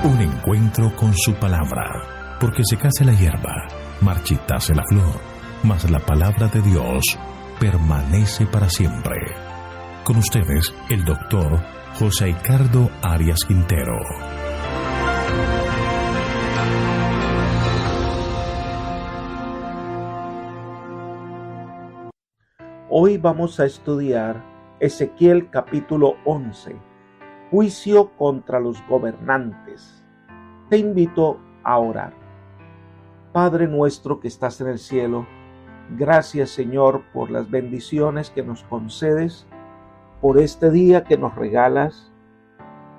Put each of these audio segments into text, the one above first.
Un encuentro con su palabra, porque secase la hierba, marchitase la flor, mas la palabra de Dios permanece para siempre. Con ustedes, el doctor José Ricardo Arias Quintero. Hoy vamos a estudiar Ezequiel capítulo 11, Juicio contra los gobernantes. Te invito a orar. Padre nuestro que estás en el cielo, gracias Señor por las bendiciones que nos concedes, por este día que nos regalas,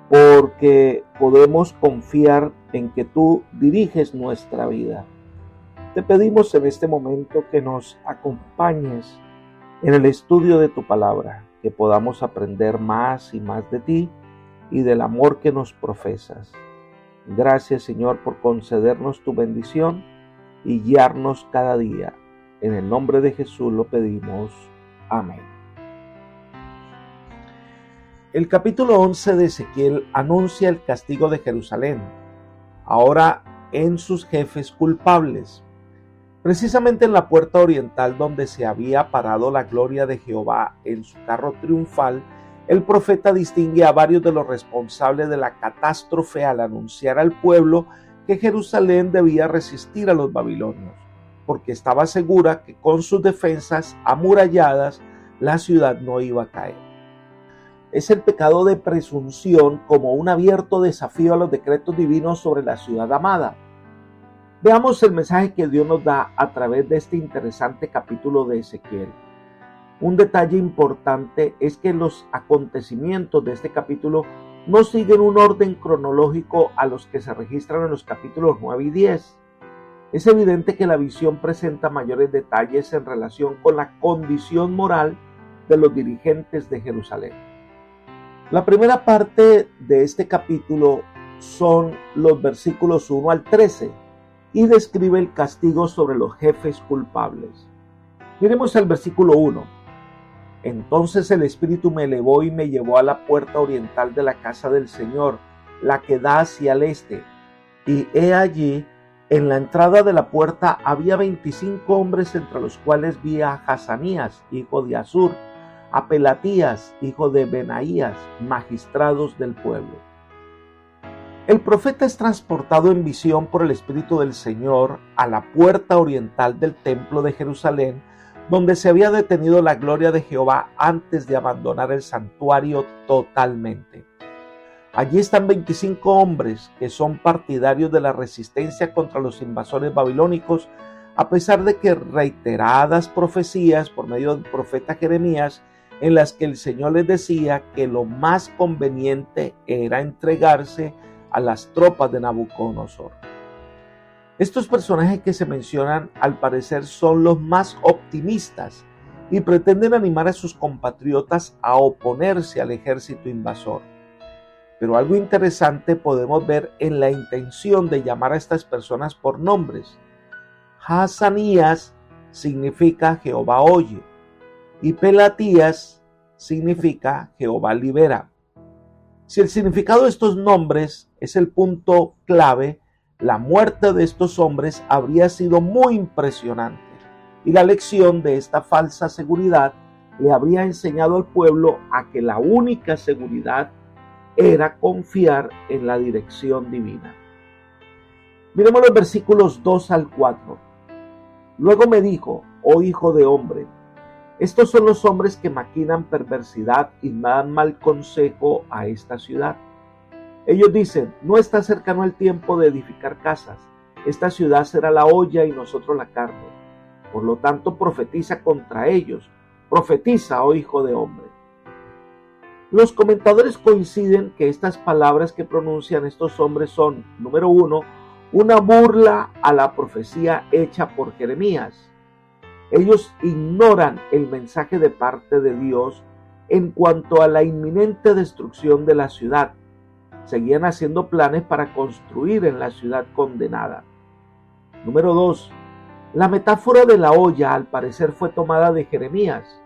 porque podemos confiar en que tú diriges nuestra vida. Te pedimos en este momento que nos acompañes en el estudio de tu palabra, que podamos aprender más y más de ti y del amor que nos profesas. Gracias Señor por concedernos tu bendición y guiarnos cada día. En el nombre de Jesús lo pedimos. Amén. El capítulo 11 de Ezequiel anuncia el castigo de Jerusalén, ahora en sus jefes culpables. Precisamente en la puerta oriental donde se había parado la gloria de Jehová en su carro triunfal, el profeta distingue a varios de los responsables de la catástrofe al anunciar al pueblo que Jerusalén debía resistir a los babilonios, porque estaba segura que con sus defensas amuralladas la ciudad no iba a caer. Es el pecado de presunción como un abierto desafío a los decretos divinos sobre la ciudad amada. Veamos el mensaje que Dios nos da a través de este interesante capítulo de Ezequiel. Un detalle importante es que los acontecimientos de este capítulo no siguen un orden cronológico a los que se registran en los capítulos 9 y 10. Es evidente que la visión presenta mayores detalles en relación con la condición moral de los dirigentes de Jerusalén. La primera parte de este capítulo son los versículos 1 al 13 y describe el castigo sobre los jefes culpables. Miremos el versículo 1. Entonces el Espíritu me elevó y me llevó a la puerta oriental de la casa del Señor, la que da hacia el este. Y he allí, en la entrada de la puerta, había 25 hombres, entre los cuales vi a Hazanías, hijo de Azur, a Pelatías, hijo de Benaías, magistrados del pueblo. El profeta es transportado en visión por el Espíritu del Señor a la puerta oriental del templo de Jerusalén, donde se había detenido la gloria de Jehová antes de abandonar el santuario totalmente. Allí están 25 hombres que son partidarios de la resistencia contra los invasores babilónicos, a pesar de que reiteradas profecías por medio del profeta Jeremías, en las que el Señor les decía que lo más conveniente era entregarse a las tropas de Nabucodonosor. Estos personajes que se mencionan al parecer son los más optimistas y pretenden animar a sus compatriotas a oponerse al ejército invasor. Pero algo interesante podemos ver en la intención de llamar a estas personas por nombres. Hazanías significa Jehová oye y Pelatías significa Jehová libera. Si el significado de estos nombres es el punto clave, la muerte de estos hombres habría sido muy impresionante y la lección de esta falsa seguridad le habría enseñado al pueblo a que la única seguridad era confiar en la dirección divina. Miremos los versículos 2 al 4. Luego me dijo, oh hijo de hombre, estos son los hombres que maquinan perversidad y dan mal consejo a esta ciudad. Ellos dicen, no está cercano el tiempo de edificar casas. Esta ciudad será la olla y nosotros la carne. Por lo tanto, profetiza contra ellos. Profetiza, oh hijo de hombre. Los comentadores coinciden que estas palabras que pronuncian estos hombres son, número 1, una burla a la profecía hecha por Jeremías. Ellos ignoran el mensaje de parte de Dios en cuanto a la inminente destrucción de la ciudad. Seguían haciendo planes para construir en la ciudad condenada. Número 2. La metáfora de la olla al parecer fue tomada de Jeremías.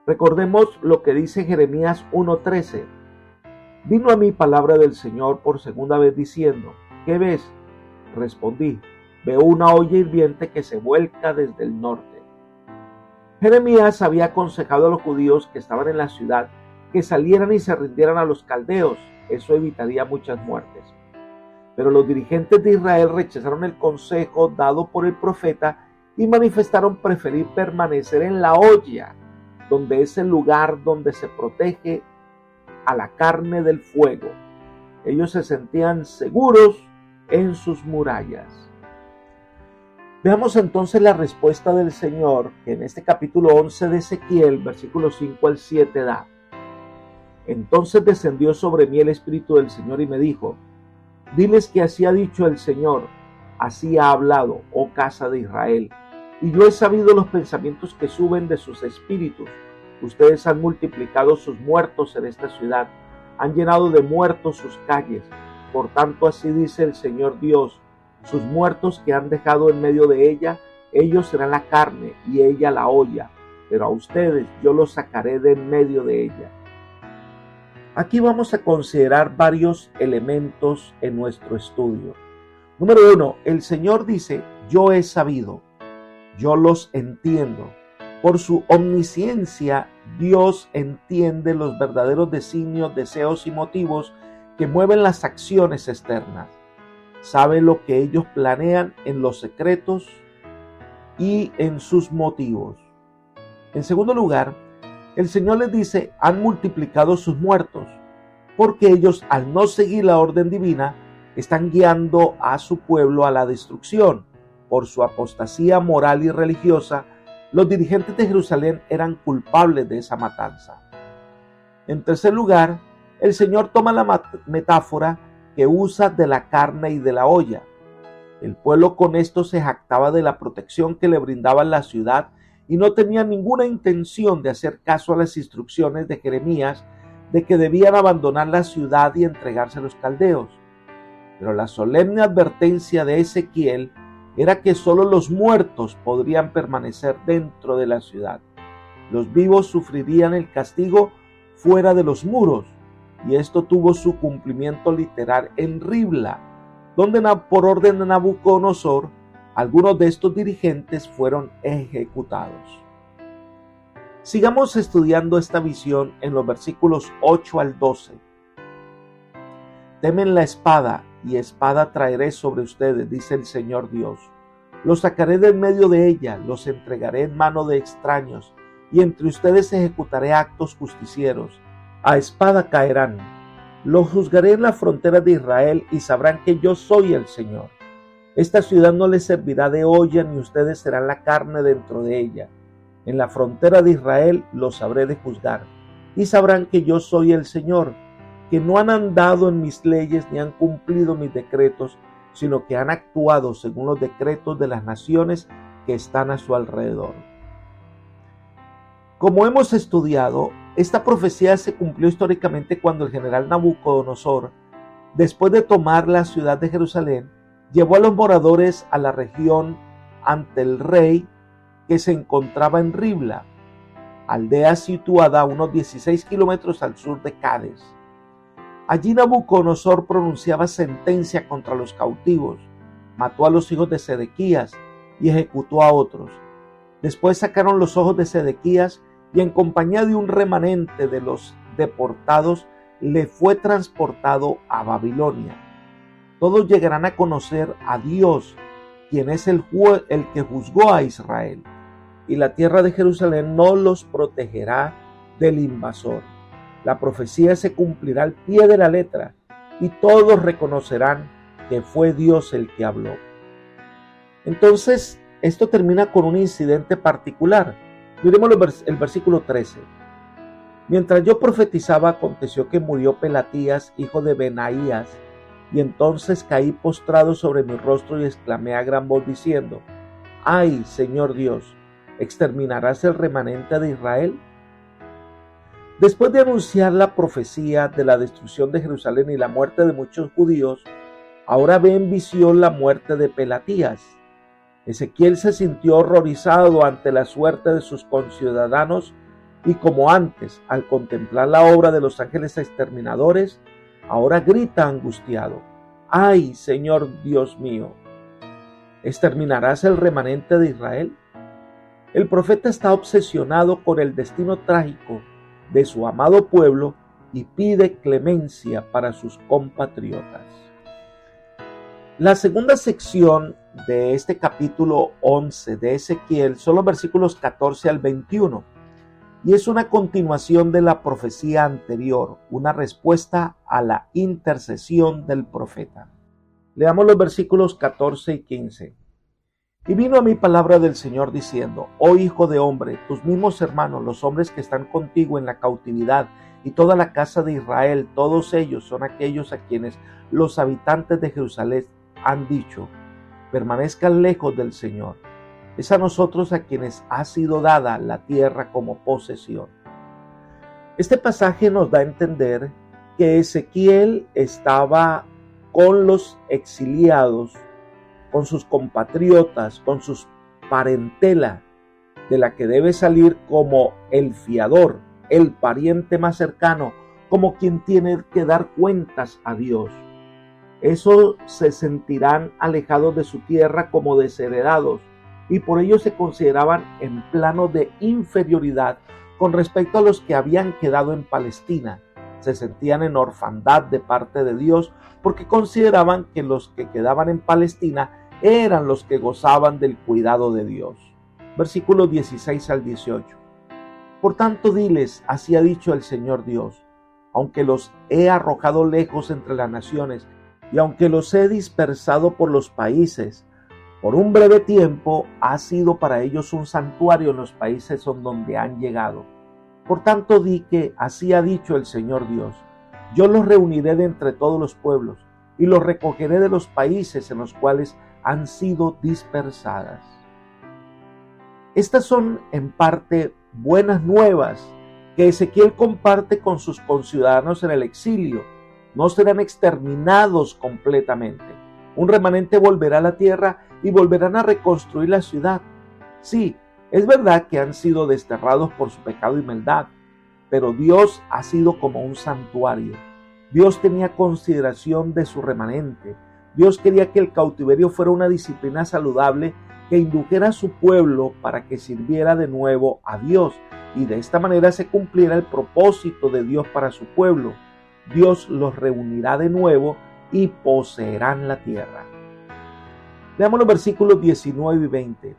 Recordemos lo que dice Jeremías 1:13. Vino a mí palabra del Señor por segunda vez diciendo: ¿qué ves? Respondí: veo una olla hirviente que se vuelca desde el norte. Jeremías había aconsejado a los judíos que estaban en la ciudad que salieran y se rindieran a los caldeos. Eso evitaría muchas muertes. Pero los dirigentes de Israel rechazaron el consejo dado por el profeta y manifestaron preferir permanecer en la olla, donde es el lugar donde se protege a la carne del fuego. Ellos se sentían seguros en sus murallas. Veamos entonces la respuesta del Señor, que en este capítulo 11 de Ezequiel, versículos 5 al 7 da. Entonces descendió sobre mí el Espíritu del Señor y me dijo: diles que así ha dicho el Señor, así ha hablado, oh casa de Israel, y yo he sabido los pensamientos que suben de sus espíritus. Ustedes han multiplicado sus muertos en esta ciudad, han llenado de muertos sus calles. Por tanto, así dice el Señor Dios: sus muertos que han dejado en medio de ella, ellos serán la carne y ella la olla, pero a ustedes yo los sacaré de en medio de ella. Aquí vamos a considerar varios elementos en nuestro estudio. Número 1, el Señor dice: yo he sabido, yo los entiendo. Por su omnisciencia, Dios entiende los verdaderos designios, deseos y motivos que mueven las acciones externas. Sabe lo que ellos planean en los secretos y en sus motivos. En segundo lugar, el Señor les dice: han multiplicado sus muertos, porque ellos, al no seguir la orden divina, están guiando a su pueblo a la destrucción. Por su apostasía moral y religiosa, los dirigentes de Jerusalén eran culpables de esa matanza. En tercer lugar, el Señor toma la metáfora que usa de la carne y de la olla. El pueblo con esto se jactaba de la protección que le brindaba la ciudad y no tenía ninguna intención de hacer caso a las instrucciones de Jeremías de que debían abandonar la ciudad y entregarse a los caldeos. Pero la solemne advertencia de Ezequiel era que solo los muertos podrían permanecer dentro de la ciudad. Los vivos sufrirían el castigo fuera de los muros, y esto tuvo su cumplimiento literal en Ribla, donde por orden de Nabucodonosor, algunos de estos dirigentes fueron ejecutados. Sigamos estudiando esta visión en los versículos 8 al 12. Temen la espada, y espada traeré sobre ustedes, dice el Señor Dios. Los sacaré del medio de ella, los entregaré en mano de extraños, y entre ustedes ejecutaré actos justicieros. A espada caerán. Los juzgaré en la frontera de Israel, y sabrán que yo soy el Señor. Esta ciudad no les servirá de olla, ni ustedes serán la carne dentro de ella. En la frontera de Israel los habré de juzgar, y sabrán que yo soy el Señor, que no han andado en mis leyes ni han cumplido mis decretos, sino que han actuado según los decretos de las naciones que están a su alrededor. Como hemos estudiado, esta profecía se cumplió históricamente cuando el general Nabucodonosor, después de tomar la ciudad de Jerusalén, llevó a los moradores a la región ante el rey que se encontraba en Ribla, aldea situada a unos 16 kilómetros al sur de Cades. Allí Nabucodonosor pronunciaba sentencia contra los cautivos, mató a los hijos de Sedequías y ejecutó a otros. Después sacaron los ojos de Sedequías y en compañía de un remanente de los deportados le fue transportado a Babilonia. Todos llegarán a conocer a Dios, quien es el que juzgó a Israel, y la tierra de Jerusalén no los protegerá del invasor. La profecía se cumplirá al pie de la letra, y todos reconocerán que fue Dios el que habló. Entonces, esto termina con un incidente particular. Miremos el versículo 13. Mientras yo profetizaba, aconteció que murió Pelatías, hijo de Benaías, y entonces caí postrado sobre mi rostro y exclamé a gran voz diciendo: ¡ay, Señor Dios! ¿Exterminarás el remanente de Israel? Después de anunciar la profecía de la destrucción de Jerusalén y la muerte de muchos judíos, ahora ve en visión la muerte de Pelatías. Ezequiel se sintió horrorizado ante la suerte de sus conciudadanos y como antes, al contemplar la obra de los ángeles exterminadores, ahora grita angustiado: ¡ay, Señor Dios mío! ¿Exterminarás el remanente de Israel? El profeta está obsesionado con el destino trágico de su amado pueblo y pide clemencia para sus compatriotas. La segunda sección de este capítulo 11 de Ezequiel son los versículos 14 al 21 y es una continuación de la profecía anterior, una respuesta a la intercesión del profeta. Leamos los versículos 14 y 15. Y vino a mí palabra del Señor diciendo: oh hijo de hombre, tus mismos hermanos, los hombres que están contigo en la cautividad, y toda la casa de Israel, todos ellos son aquellos a quienes los habitantes de Jerusalén han dicho: permanezcan lejos del Señor. Es a nosotros a quienes ha sido dada la tierra como posesión. Este pasaje nos da a entender que Ezequiel estaba con los exiliados, con sus compatriotas, con sus parentela, de la que debe salir como el fiador, el pariente más cercano, como quien tiene que dar cuentas a Dios. Esos se sentirán alejados de su tierra como desheredados, y por ello se consideraban en plano de inferioridad con respecto a los que habían quedado en Palestina. Se sentían en orfandad de parte de Dios porque consideraban que los que quedaban en Palestina eran los que gozaban del cuidado de Dios. Versículos 16 al 18. Por tanto diles: así ha dicho el Señor Dios: aunque los he arrojado lejos entre las naciones, y aunque los he dispersado por los países, por un breve tiempo ha sido para ellos un santuario en los países donde han llegado. Por tanto di que así ha dicho el Señor Dios: yo los reuniré de entre todos los pueblos, y los recogeré de los países en los cuales han sido dispersadas. Estas son en parte buenas nuevas que Ezequiel comparte con sus conciudadanos en el exilio. No serán exterminados completamente. Un remanente volverá a la tierra y volverán a reconstruir la ciudad. Sí, es verdad que han sido desterrados por su pecado y maldad, pero Dios ha sido como un santuario. Dios tenía consideración de su remanente. Dios quería que el cautiverio fuera una disciplina saludable que indujera a su pueblo para que sirviera de nuevo a Dios, y de esta manera se cumpliera el propósito de Dios para su pueblo. Dios los reunirá de nuevo y poseerán la tierra. Veamos los versículos 19 y 20.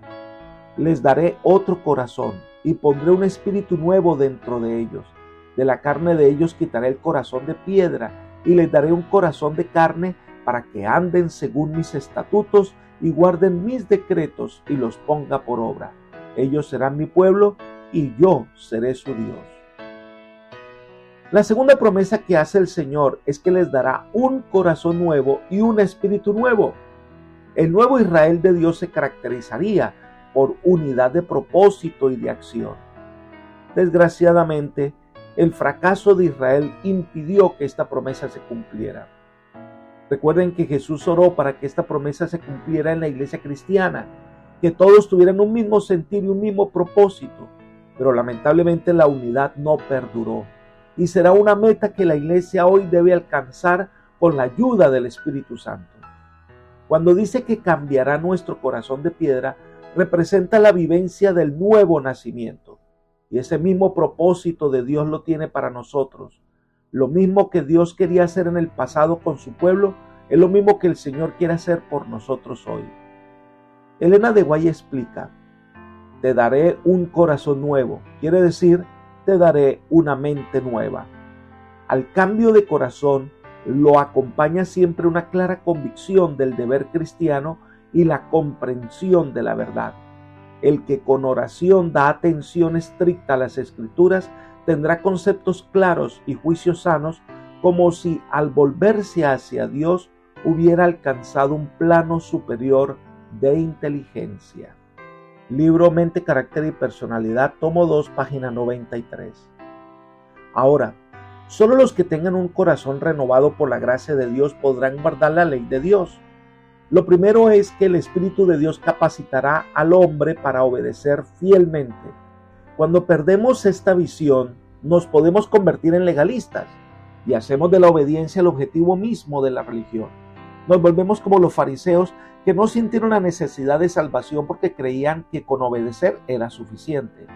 Les daré otro corazón y pondré un espíritu nuevo dentro de ellos. De la carne de ellos quitaré el corazón de piedra y les daré un corazón de carne para que anden según mis estatutos y guarden mis decretos y los ponga por obra. Ellos serán mi pueblo y yo seré su Dios. La segunda promesa que hace el Señor es que les dará un corazón nuevo y un espíritu nuevo. El nuevo Israel de Dios se caracterizaría por unidad de propósito y de acción. Desgraciadamente, el fracaso de Israel impidió que esta promesa se cumpliera. Recuerden que Jesús oró para que esta promesa se cumpliera en la iglesia cristiana, que todos tuvieran un mismo sentir y un mismo propósito, pero lamentablemente la unidad no perduró. Y será una meta que la iglesia hoy debe alcanzar con la ayuda del Espíritu Santo. Cuando dice que cambiará nuestro corazón de piedra, representa la vivencia del nuevo nacimiento. Y ese mismo propósito de Dios lo tiene para nosotros. Lo mismo que Dios quería hacer en el pasado con su pueblo, es lo mismo que el Señor quiere hacer por nosotros hoy. Elena de Guay explica: te daré un corazón nuevo, quiere decir, te daré una mente nueva. Al cambio de corazón lo acompaña siempre una clara convicción del deber cristiano y la comprensión de la verdad. El que con oración da atención estricta a las Escrituras tendrá conceptos claros y juicios sanos, como si al volverse hacia Dios hubiera alcanzado un plano superior de inteligencia. Libro Mente, Carácter y Personalidad, tomo 2, página 93. Ahora, solo los que tengan un corazón renovado por la gracia de Dios podrán guardar la ley de Dios. Lo primero es que el Espíritu de Dios capacitará al hombre para obedecer fielmente. Cuando perdemos esta visión, nos podemos convertir en legalistas y hacemos de la obediencia el objetivo mismo de la religión. Nos volvemos como los fariseos, que no sintieron la necesidad de salvación porque creían que con obedecer era suficiente.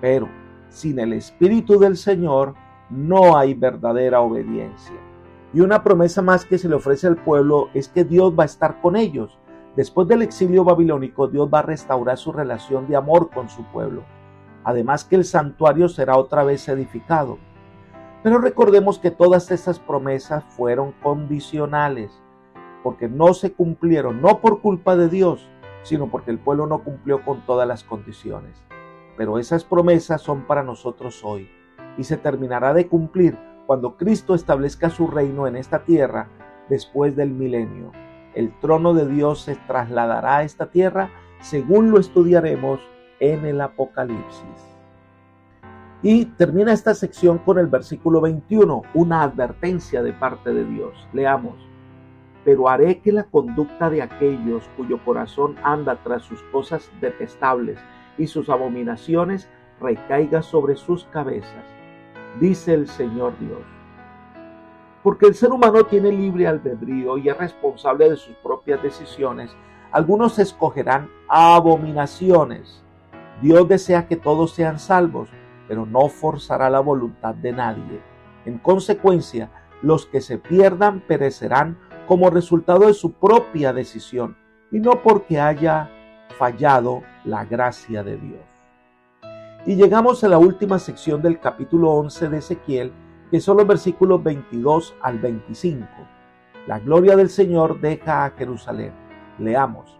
Pero sin el Espíritu del Señor no hay verdadera obediencia. Y una promesa más que se le ofrece al pueblo es que Dios va a estar con ellos. Después del exilio babilónico, Dios va a restaurar su relación de amor con su pueblo. Además que el santuario será otra vez edificado. Pero recordemos que todas estas promesas fueron condicionales, porque no se cumplieron, no por culpa de Dios, sino porque el pueblo no cumplió con todas las condiciones. Pero esas promesas son para nosotros hoy, y se terminará de cumplir cuando Cristo establezca su reino en esta tierra después del milenio. El trono de Dios se trasladará a esta tierra, según lo estudiaremos en el Apocalipsis. Y termina esta sección con el versículo 21, una advertencia de parte de Dios. Leamos: pero haré que la conducta de aquellos cuyo corazón anda tras sus cosas detestables y sus abominaciones recaiga sobre sus cabezas, dice el Señor Dios. Porque el ser humano tiene libre albedrío y es responsable de sus propias decisiones, algunos escogerán abominaciones. Dios desea que todos sean salvos, pero no forzará la voluntad de nadie. En consecuencia, los que se pierdan perecerán como resultado de su propia decisión y no porque haya fallado la gracia de Dios. Y llegamos a la última sección del capítulo 11 de Ezequiel, que son los versículos 22 al 25. La gloria del Señor deja a Jerusalén. Leamos: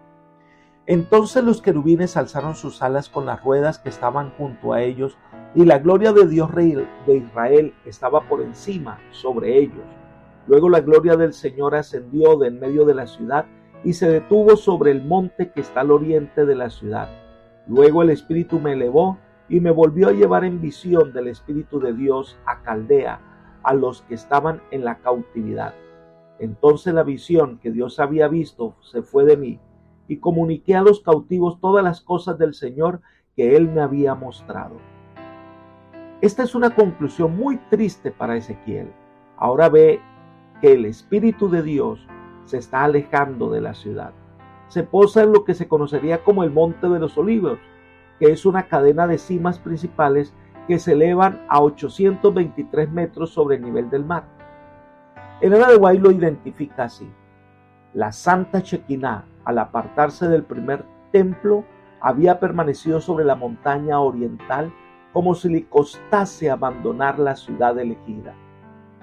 entonces los querubines alzaron sus alas con las ruedas que estaban junto a ellos, y la gloria de Dios Rey de Israel estaba por encima sobre ellos. Luego la gloria del Señor ascendió de en medio de la ciudad y se detuvo sobre el monte que está al oriente de la ciudad. Luego el Espíritu me elevó y me volvió a llevar en visión del Espíritu de Dios a Caldea, a los que estaban en la cautividad. Entonces la visión que Dios había visto se fue de mí, y comuniqué a los cautivos todas las cosas del Señor que Él me había mostrado. Esta es una conclusión muy triste para Ezequiel. Ahora ve que el Espíritu de Dios se está alejando de la ciudad. Se posa en lo que se conocería como el Monte de los Olivos, que es una cadena de cimas principales que se elevan a 823 metros sobre el nivel del mar. Elena de White lo identifica así: la Santa Shekinah, al apartarse del primer templo, había permanecido sobre la montaña oriental como si le costase abandonar la ciudad elegida.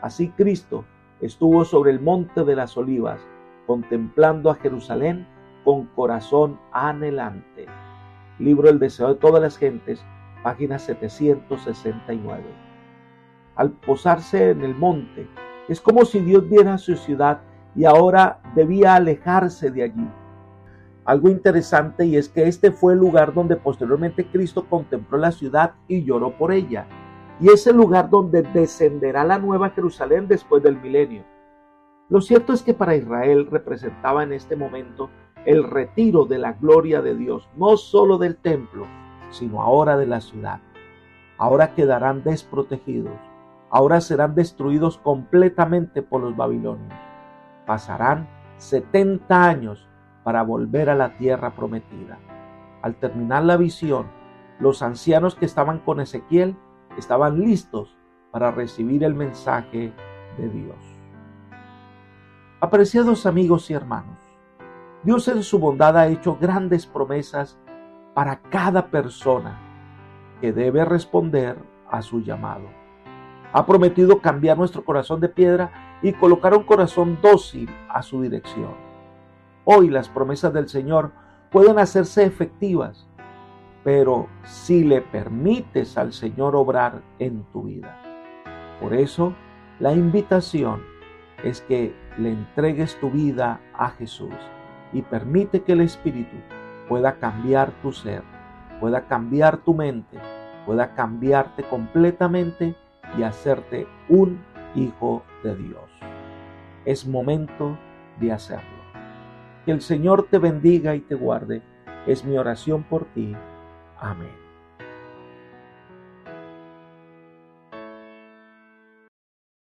Así Cristo estuvo sobre el monte de las olivas, contemplando a Jerusalén con corazón anhelante. Libro El deseo de todas las gentes, página 769. Al posarse en el monte, es como si Dios viera su ciudad y ahora debía alejarse de allí. Algo interesante, y es que este fue el lugar donde posteriormente Cristo contempló la ciudad y lloró por ella, y es el lugar donde descenderá la nueva Jerusalén después del milenio. Lo cierto es que para Israel representaba en este momento el retiro de la gloria de Dios, no solo del templo, sino ahora de la ciudad. Ahora quedarán desprotegidos, ahora serán destruidos completamente por los babilonios. Pasarán 70 años para volver a la tierra prometida. Al terminar la visión, los ancianos que estaban con Ezequiel estaban listos para recibir el mensaje de Dios. Apreciados amigos y hermanos, Dios en su bondad ha hecho grandes promesas para cada persona que debe responder a su llamado. Ha prometido cambiar nuestro corazón de piedra y colocar un corazón dócil a su dirección. Hoy las promesas del Señor pueden hacerse efectivas, pero si le permites al Señor obrar en tu vida. Por eso, la invitación es que le entregues tu vida a Jesús y permite que el Espíritu pueda cambiar tu ser, pueda cambiar tu mente, pueda cambiarte completamente y hacerte un hijo de Dios. Es momento de hacerlo. Que el Señor te bendiga y te guarde. Es mi oración por ti. Amén.